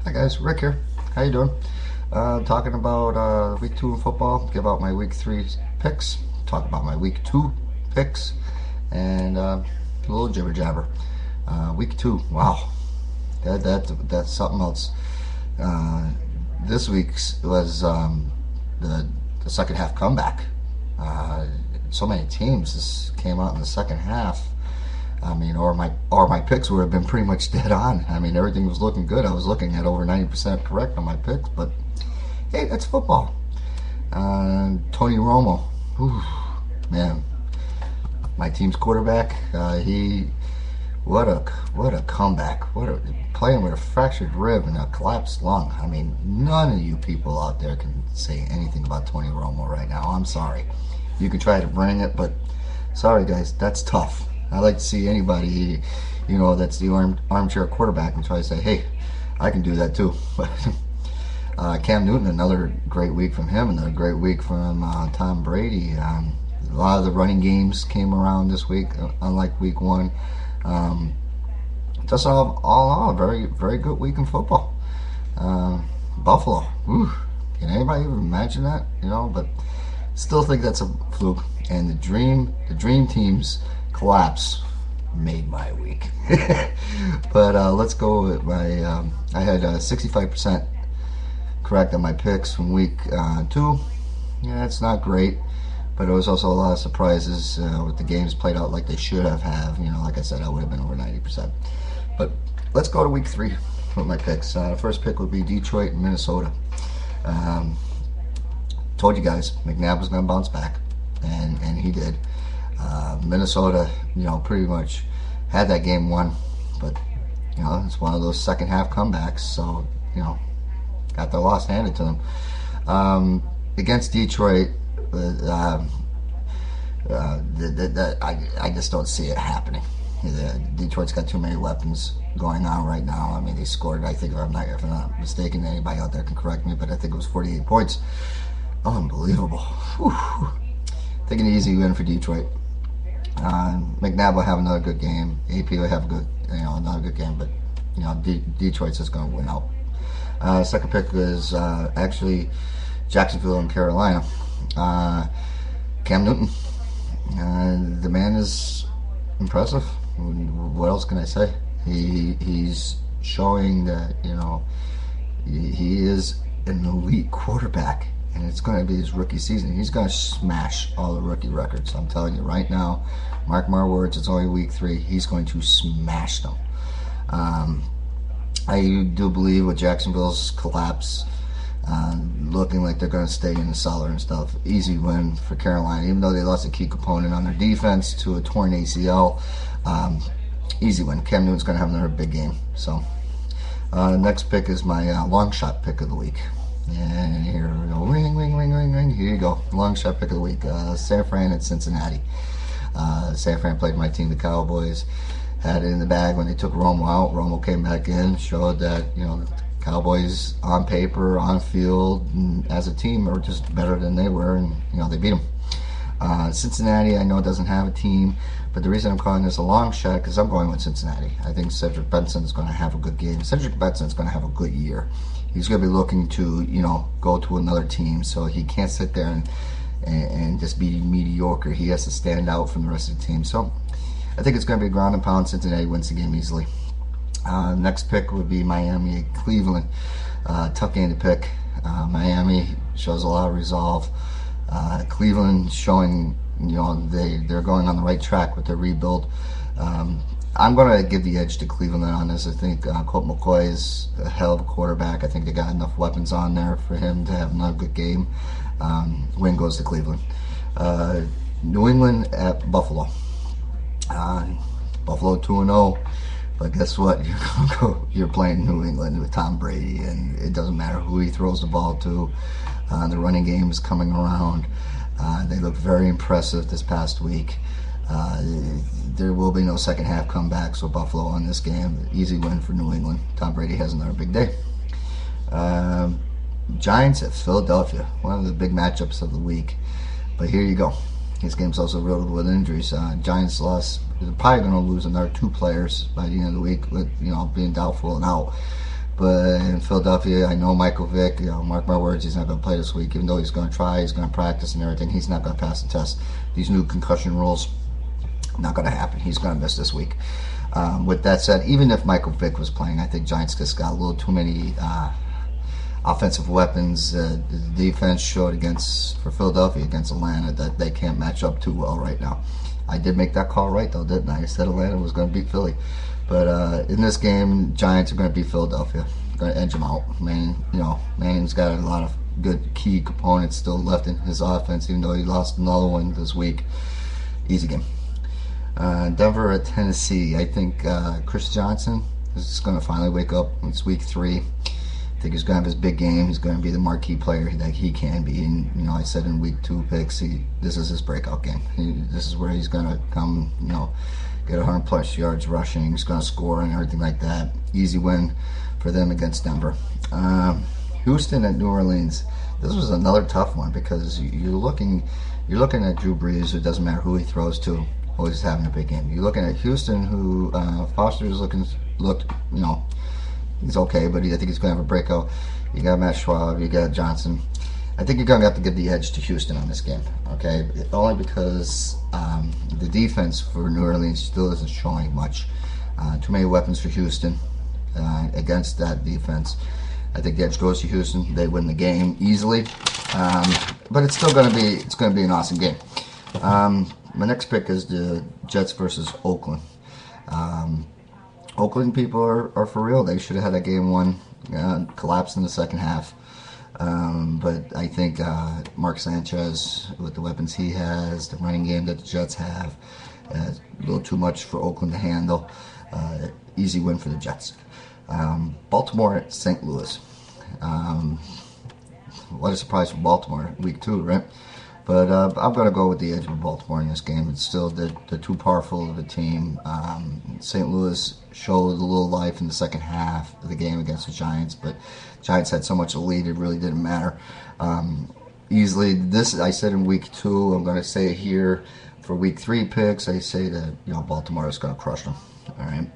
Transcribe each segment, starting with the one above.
Hi guys, Rick here. How you doing? Talking about week 2 in football. Give out my week 3 picks. Talk about my week 2 picks, and a little jibber jabber. Week 2, wow, that's something else. Uh, this week's was the second half comeback. Uh, so many teams just came out in the second half. I mean, or my picks would have been pretty much dead on. I mean, everything was looking good. I was looking at over 90% correct on my picks, but hey, that's football. Tony Romo, whew, man, my team's quarterback. He what a comeback. Playing with a fractured rib and a collapsed lung. I mean, none of you people out there can say anything about Tony Romo right now. I'm sorry. You can try to bring it, but sorry guys, that's tough. I like to see anybody, that's the armchair quarterback and try to say, hey, I can do that too. Cam Newton, another great week from him, another great week from Tom Brady. A lot of the running games came around this week, unlike week 1. Just all in all, a very, very good week in football. Buffalo, whew, can anybody even imagine that? But still think that's a fluke. And the dream team's collapse made my week. But let's go with my. I had 65% correct on my picks from week 2. Yeah, it's not great, but it was also a lot of surprises with the games played out like they should have. Like I said, I would have been over 90%. But let's go to week 3 with my picks. First pick would be Detroit and Minnesota. Told you guys, McNabb was going to bounce back, and he did. Minnesota, pretty much had that game won, but it's one of those second half comebacks. So got their loss handed to them. Against Detroit, I just don't see it happening. Detroit's got too many weapons going on right now. I mean, they scored, I think, if I'm not mistaken, anybody out there can correct me, but I think it was 48 points. Unbelievable. Whew. Taking an easy win for Detroit. McNabb will have another good game. AP will have another good game, but Detroit's just going to win out. Second pick is actually Jacksonville and Carolina. Cam Newton, the man is impressive. What else can I say? He's showing that he is an elite quarterback. And it's going to be his rookie season. He's going to smash all the rookie records. I'm telling you right now, mark my words, it's only week 3. He's going to smash them. I do believe with Jacksonville's collapse, looking like they're going to stay in the cellar and stuff, easy win for Carolina. Even though they lost a key component on their defense to a torn ACL, easy win. Cam Newton's going to have another big game. So, next pick is my long shot pick of the week. And here we go. Ring, ring, ring, ring, ring. Here you go. Long shot pick of the week. San Fran at Cincinnati. San Fran played my team, the Cowboys. Had it in the bag when they took Romo out. Romo came back in, showed that, the Cowboys on paper, on field, and as a team are just better than they were, and, they beat them. Cincinnati, I know, doesn't have a team, but the reason I'm calling this a long shot because I'm going with Cincinnati. I think Cedric Benson is going to have a good game. Cedric Benson is going to have a good year. He's going to be looking to, go to another team, so he can't sit there and just be mediocre. He has to stand out from the rest of the team. So I think it's going to be a ground and pound. Cincinnati wins the game easily. Next pick would be Miami at Cleveland. Tough game to pick. Miami shows a lot of resolve. Cleveland showing, they're going on the right track with their rebuild. I'm going to give the edge to Cleveland on this. I think Colt McCoy is a hell of a quarterback. I think they got enough weapons on there for him to have another good game. Win goes to Cleveland. New England at Buffalo. Buffalo 2-0. But guess what? You're playing New England with Tom Brady, and it doesn't matter who he throws the ball to. The running game is coming around. They look very impressive this past week. There will be no second half comeback, so Buffalo on this game. Easy win for New England. Tom Brady has another big day. Giants at Philadelphia. One of the big matchups of the week. But here you go. This game's also riddled with injuries. Giants lost. They're probably going to lose another 2 players by the end of the week, with being doubtful and out. But in Philadelphia, I know Michael Vick, mark my words, he's not going to play this week. Even though he's going to try, he's going to practice and everything, he's not going to pass the test. These new concussion rules, not going to happen. He's going to miss this week. With that said, even if Michael Vick was playing, I think Giants just got a little too many offensive weapons. The defense showed for Philadelphia against Atlanta that they can't match up too well right now. I did make that call right, though, didn't I? I said Atlanta was going to beat Philly. But in this game, Giants are going to beat Philadelphia. Going to edge them out. Manning's got a lot of good key components still left in his offense, even though he lost another one this week. Easy game. Denver at Tennessee. I think Chris Johnson is going to finally wake up. It's week 3. I think he's going to have his big game. He's going to be the marquee player that he can be. And, I said in week 2 picks, this is his breakout game. This is where he's going to come, get 100 plus yards rushing. He's going to score and everything like that. Easy win for them against Denver. Houston at New Orleans. This was another tough one because you're looking at Drew Brees. It doesn't matter who he throws to. Always having a big game. You're looking at Houston, who Foster's looked, he's okay, but I think he's going to have a breakout. You got Matt Schwab, you got Johnson. I think you're going to have to give the edge to Houston on this game, okay? Only because the defense for New Orleans still isn't showing much. Too many weapons for Houston against that defense. I think the edge goes to Houston. They win the game easily, but it's still going to be an awesome game. My next pick is the Jets versus Oakland. Oakland people are for real. They should have had that game won. Collapsed in the second half. But I think Mark Sanchez, with the weapons he has, the running game that the Jets have, a little too much for Oakland to handle. Easy win for the Jets. Baltimore at St. Louis. What a surprise for Baltimore, week 2, right? But I'm going to go with the edge of Baltimore in this game. It's still they're too powerful of a team. St. Louis showed a little life in the second half of the game against the Giants, but Giants had so much lead it really didn't matter. Easily, this I said in week 2. I'm going to say here for week 3 picks. I say that Baltimore is going to crush them. All right,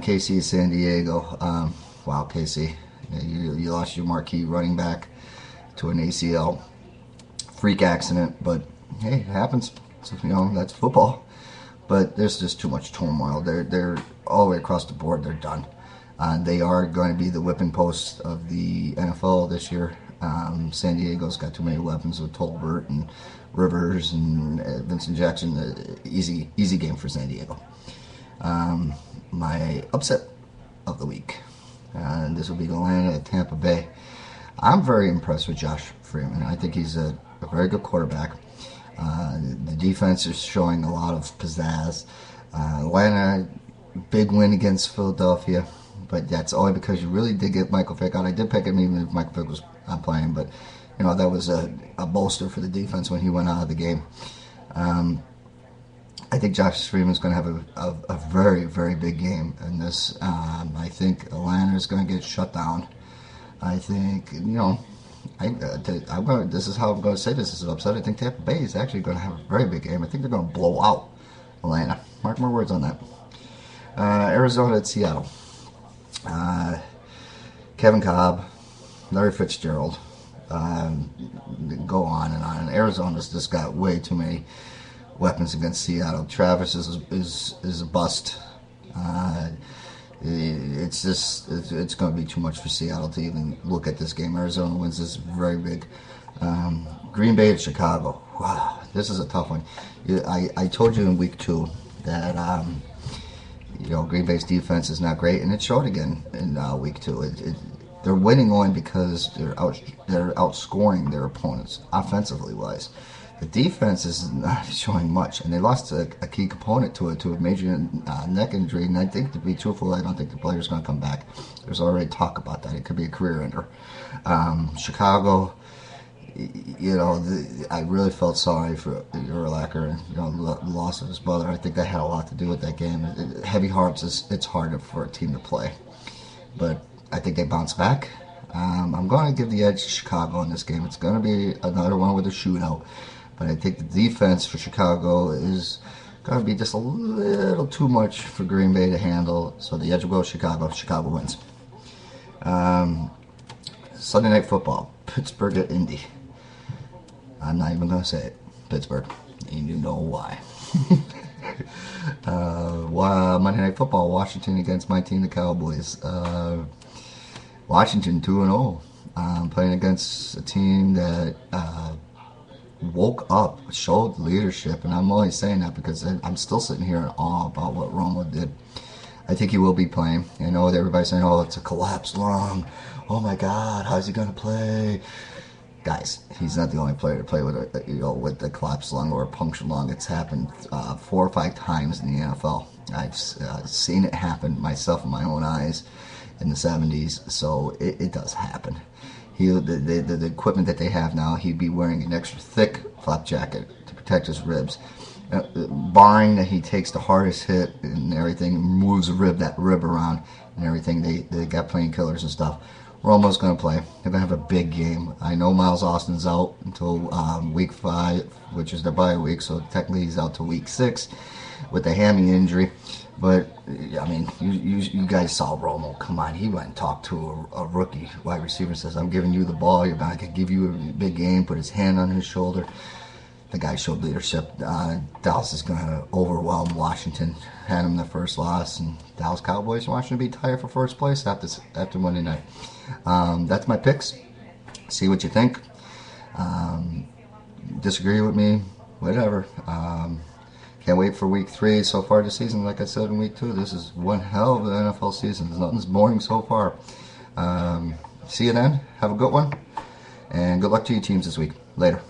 KC San Diego. Wow, KC, you lost your marquee running back to an ACL. Freak accident, but hey, it happens. So, that's football. But there's just too much turmoil. They're all the way across the board. They're done. They are going to be the whipping post of the NFL this year. San Diego's got too many weapons with Tolbert and Rivers and Vincent Jackson. Easy game for San Diego. My upset of the week, and this will be Atlanta at Tampa Bay. I'm very impressed with Josh Freeman. I think he's a very good quarterback. The defense is showing a lot of pizzazz. Atlanta, big win against Philadelphia, but that's only because you really did get Michael Vick out. I did pick him even if Michael Vick was not playing, but that was a bolster for the defense when he went out of the game. I think Josh Freeman's going to have a very, very big game in this. I think Atlanta is going to get shut down. I think, this is how I'm going to say this. This is upset. I think Tampa Bay is actually going to have a very big game. I think they're going to blow out Atlanta. Mark my words on that. Arizona at Seattle. Kevin Cobb, Larry Fitzgerald. Go on and on. Arizona's just got way too many weapons against Seattle. Travis is a bust. It's going to be too much for Seattle to even look at this game. Arizona wins this very big. Green Bay at Chicago. Wow, this is a tough one. I told you in week 2 that Green Bay's defense is not great, and it showed again in week 2. They're winning only because they're outscoring their opponents offensively wise. The defense is not showing much, and they lost a key component to a major neck injury. And I think, to be truthful, I don't think the player's going to come back. There's already talk about that. It could be a career ender. Chicago, I really felt sorry for Urlacher and the loss of his brother. I think that had a lot to do with that game. Heavy hearts, it's harder for a team to play, but I think they bounce back. I'm going to give the edge to Chicago in this game. It's going to be another one with a shootout. But I think the defense for Chicago is going to be just a little too much for Green Bay to handle. So the edge will go Chicago. Chicago wins. Sunday Night Football, Pittsburgh at Indy. I'm not even going to say it. Pittsburgh. And you know why. Monday Night Football, Washington against my team, the Cowboys. Washington 2-0. Playing against a team that woke up, showed leadership, and I'm only saying that because I'm still sitting here in awe about what Romo did. I think he will be playing. I know everybody's saying, "Oh, it's a collapsed lung. Oh my God, how's he going to play?" Guys, he's not the only player to play with with the collapsed lung or a punctured lung. It's happened 4 or 5 times in the NFL. I've seen it happen myself in my own eyes in the 70s, so it does happen. The equipment that they have now, he'd be wearing an extra thick flap jacket to protect his ribs. Barring that he takes the hardest hit and everything, moves that rib around and everything, they got painkillers and stuff. Romo's going to play. They're going to have a big game. I know Miles Austin's out until week 5, which is their bye week, so technically he's out till week 6 with a hammy injury. But, I mean, you guys saw Romo. Come on, he went and talked to a rookie wide receiver and says, "I'm giving you the ball. You're about to give you a big game." Put his hand on his shoulder. The guy showed leadership. Dallas is going to overwhelm Washington. Had him the first loss, and Dallas Cowboys and Washington be tied for first place after Monday night. That's my picks. See what you think. Disagree with me, whatever. Can't wait for week 3 so far this season. Like I said in week 2, this is one hell of an NFL season. Nothing's boring so far. See you then. Have a good one. And good luck to your teams this week. Later.